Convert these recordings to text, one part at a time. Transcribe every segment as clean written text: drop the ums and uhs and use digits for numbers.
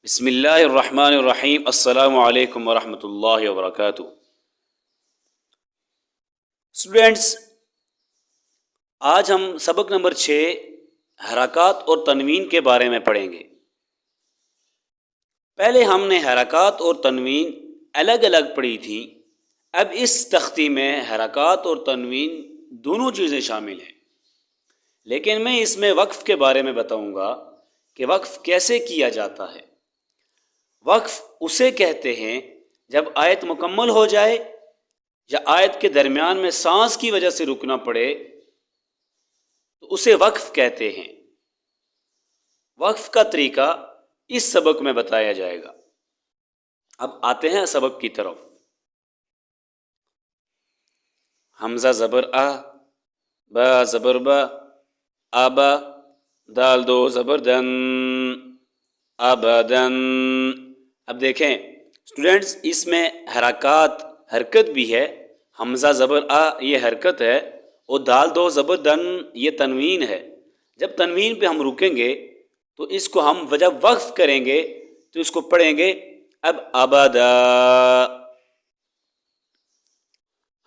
بسم اللہ الرحمن الرحیم۔ السلام علیکم ورحمۃ اللہ وبرکاتہ۔ اسٹوڈینٹس، آج ہم سبق نمبر 6 حرکات اور تنوین کے بارے میں پڑھیں گے۔ پہلے ہم نے حرکات اور تنوین الگ الگ پڑھی تھی، اب اس تختی میں حرکات اور تنوین دونوں چیزیں شامل ہیں، لیکن میں اس میں وقف کے بارے میں بتاؤں گا کہ وقف کیسے کیا جاتا ہے۔ وقف اسے کہتے ہیں جب آیت مکمل ہو جائے یا آیت کے درمیان میں سانس کی وجہ سے رکنا پڑے تو اسے وقف کہتے ہیں۔ وقف کا طریقہ اس سبق میں بتایا جائے گا۔ اب آتے ہیں سبق کی طرف۔ حمزہ زبر آ، با زبر با، آبا، دال دو زبر دن، ابدن۔ اب دیکھیں اسٹوڈینٹس، اس میں حرکت بھی ہے۔ حمزہ زبر آ یہ حرکت ہے، اور دال دو زبر دن یہ تنوین ہے۔ جب تنوین پہ ہم رکیں گے تو اس کو ہم جب وقف کریں گے تو اس کو پڑھیں گے اب ابدا۔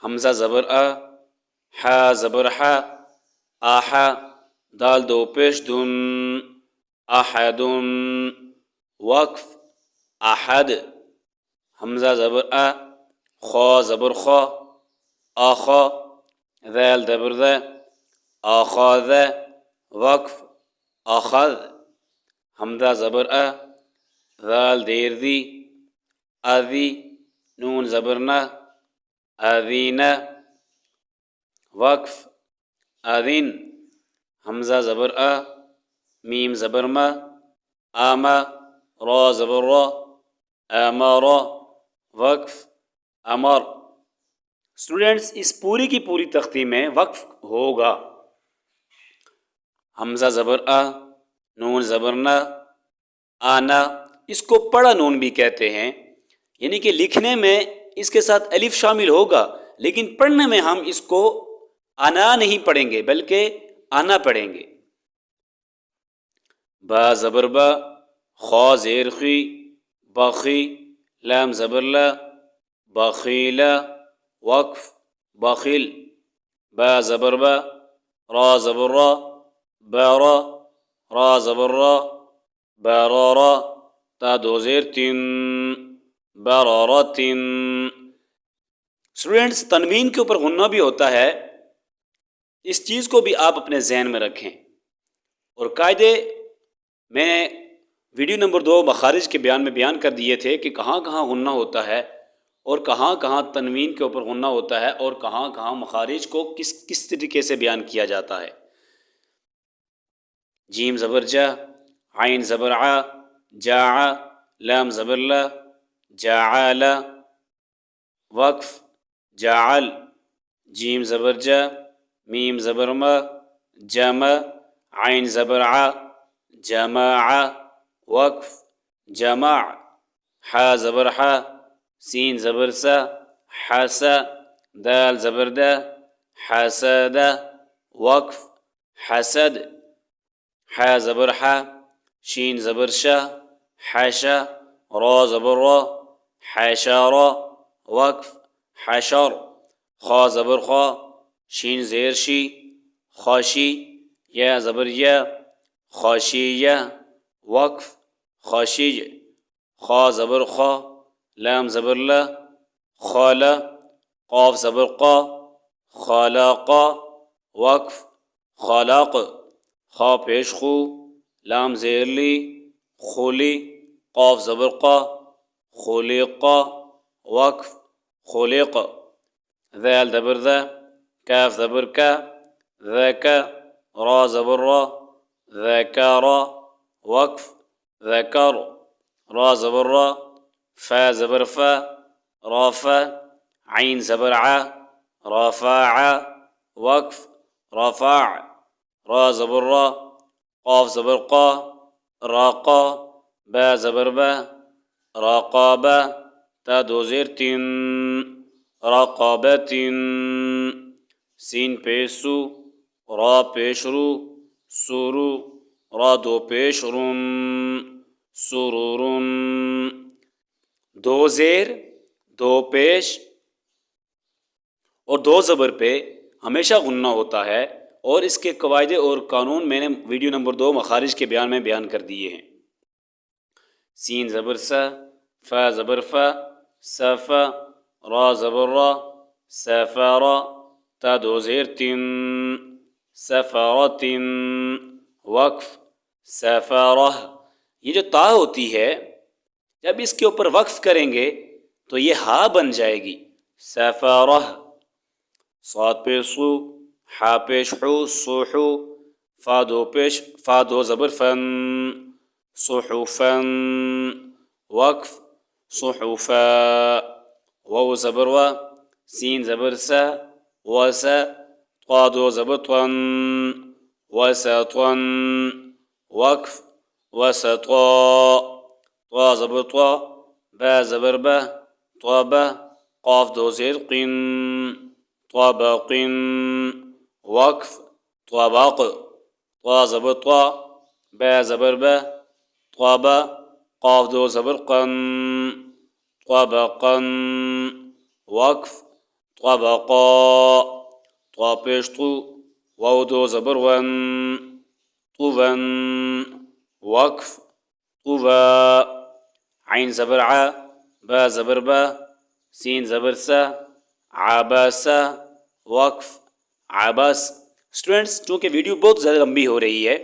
حمزہ زبر آ، ہا زبر ہا، آہا، دال دو پیش دن، احدن، وقف احد۔ حمزہ زبر آ، خا زبر خا، آخا، ذال زبر ذا، آخاذ، وقف اخذ۔ حمزہ زبر آ، ذال دیر دی، اذی، نون زبر نا، اذینا، وقف اذن۔ حمزہ زبر آ، میم زبر ما، آما، را زبر را، آمارا، وقف امر۔ اسٹوڈینٹس، اس پوری کی پوری تختی میں وقف ہوگا۔ حمزہ زبر آ، نون زبر نا، آنا، اس کو پڑا نون بھی کہتے ہیں، یعنی کہ لکھنے میں اس کے ساتھ الف شامل ہوگا، لیکن پڑھنے میں ہم اس کو آنا نہیں پڑھیں گے بلکہ آنا پڑھیں گے۔ با زبر با، خا زیر خی، بخی، لام زبر لا، بخیلا، وقف بخیل۔ با زبر با، را زبر را، بارا، را زبر را، بارارا، تا دو زیر تین، بارارتن۔ اسٹوڈینٹس، تنوین کے اوپر غنہ بھی ہوتا ہے، اس چیز کو بھی آپ اپنے ذہن میں رکھیں۔ اور قاعدے میں ویڈیو نمبر 2 مخارج کے بیان میں بیان کر دیے تھے کہ کہاں کہاں غنہ ہوتا ہے اور کہاں کہاں تنوین کے اوپر غنہ ہوتا ہے، اور کہاں کہاں مخارج کو کس طریقے سے بیان کیا جاتا ہے۔ جیم زبر جا، عین زبر ع، جاع، لام زبر لا، جاعل، وقف جاعل۔ جیم زبر جا، میم زبر ما، جمع، عین زبر ع، جماع، وقف جمع۔ حا زبر حا، سین زبر سا، حسا، دال زبر دا، حسد، وقف حسد۔ حا زبر حا، شین زبر شا، حشا، را زبر را، حشارا، وقف حشر۔ خا زبر خا، شین زیر شی، خاشی، یا زبر یا، خاشیہ، وقف خاشیج۔ خا زبر خا، لام زبر لا، خالا، قاف زبر قا، خالاقا، وقف خالاق۔ خا پیش خو، لام زیر لی، خولی، قاف زبر قا، خلقا، وقف خلق۔ ذال زبر ذا، کاف زبر کا، ذاکا، را زبر را، ذکارا، وقف ذکر۔ را زبر را، فا زبر فا، رافا، عین زبر ع، رافع، وقف رفع۔ را زبر را، قاف زبر قا، راقا، با زبر با، راقابا، تا دو زیر تین، رقابتن۔ سین پیش سو، را پیش رو، سورو، را دو پیش رن، سرور، دو زیر دو پیش اور دو زبر پہ ہمیشہ غنہ ہوتا ہے، اور اس کے قواعد اور قانون میں نے ویڈیو نمبر 2 مخارج کے بیان میں بیان کر دیے ہیں۔ سین زبر سا، فا زبر فا، سفا، را زبر را، سفارا، تا دو زیر تن، سفارتن، وقف سفارہ۔ یہ جو تا ہوتی ہے جب اس کے اوپر وقف کریں گے تو یہ ہا بن جائے گی، سفارہ۔ صاد پیش سو، حا پیش حو، سوحو، فا دو زبر فن، صحفن، وقف صحفا، واو زبر و، سین زبر سا، وسا، طا دو زبر طن، وسطن، وقف وسطا، طا زبر طا، با زبر با، طابا، قاف دو زیر قن، طابق، وقف طبق، طا زبر طا، با زبر با، طابا، قاف دو زبر قن، طبقا، وقف طبقا، طا پیش طو، واو دو زبر ون، طون، وقف طوا، عین زبر ع، با زبر با، سین زبر سا، عباسا، وقف عباس۔ اسٹوڈنٹس، چونکہ ویڈیو بہت زیادہ لمبی ہو رہی ہے،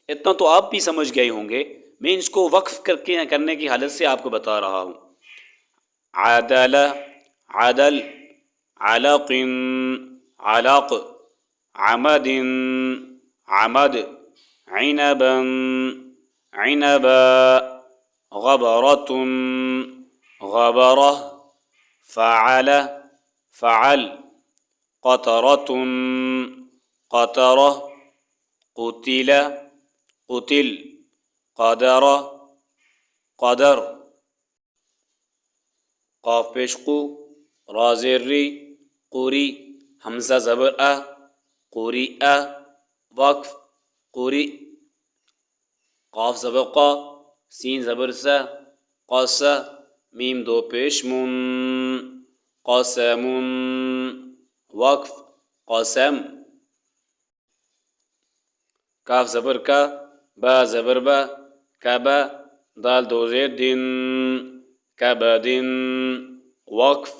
اتنا تو آپ بھی سمجھ گئے ہوں گے، میں اس کو وقف کرنے کی حالت سے آپ کو بتا رہا ہوں۔ عدل، عدل، علق، علق، عمد، عمد، عنبا، عنبا، غبرة، غبرة، فعل، فعل، قطرة، قطرة، قتل، قتل، قدر، قدر، قاف پیش قو، را زیر ری، قوری، حمزہ زبر ا، قوری ا، وقف قوری، قاف زبر قا، سین زبر سا، قاسا، میم دو پیش من، قاسم، وقف قاسم، کاف زبر کا، با زبر با، کبا، دال دو زیر دن، کبد، وقف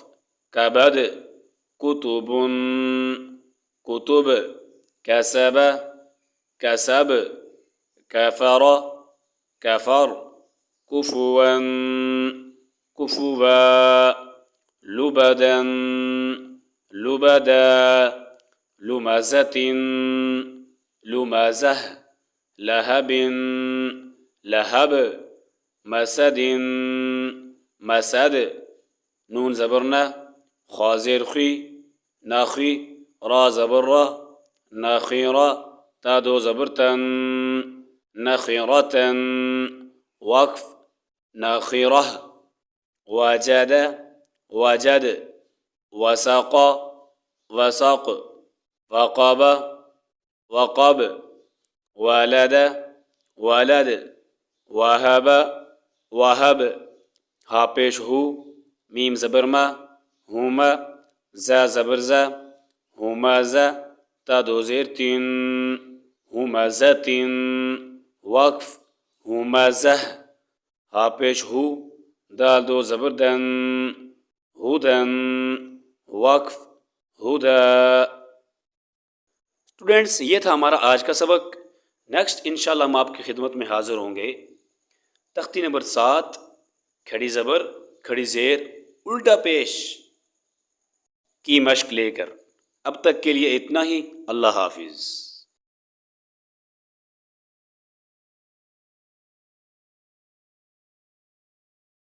کبد، کتب، کتب، کسب، کسب، کفر، کفر، کفوا، کفوا، لبدا، لبدا، لمزة، لمزة، لهب، لهب، مسد، مسد، نون زبرنا، خا زیر خی، ناخی، را زبر را، ناخیرا، تا دو زبر تن، نخیرة، وقف ناخیرہ، وجد، وجد، وسق، وسق، وقب، وقب، ولد، ولد، وهب، وهب، ہا پیش ہو، میم زبر ما، ہما، زا زبر زا، ہمازا، تا دو زیر تین، ہمازتن، وقف ہمازہ، ہا پیش ہو، دال دو زبر دن، ہدن، وقف ہدا۔ اسٹوڈنٹس، یہ تھا ہمارا آج کا سبق۔ نیکسٹ انشاءاللہ ہم آپ کی خدمت میں حاضر ہوں گے تختی نمبر 7، کھڑی زبر، کھڑی زیر، الٹا پیش کی مشق لے کر۔ اب تک کے لیے اتنا ہی، اللہ حافظ۔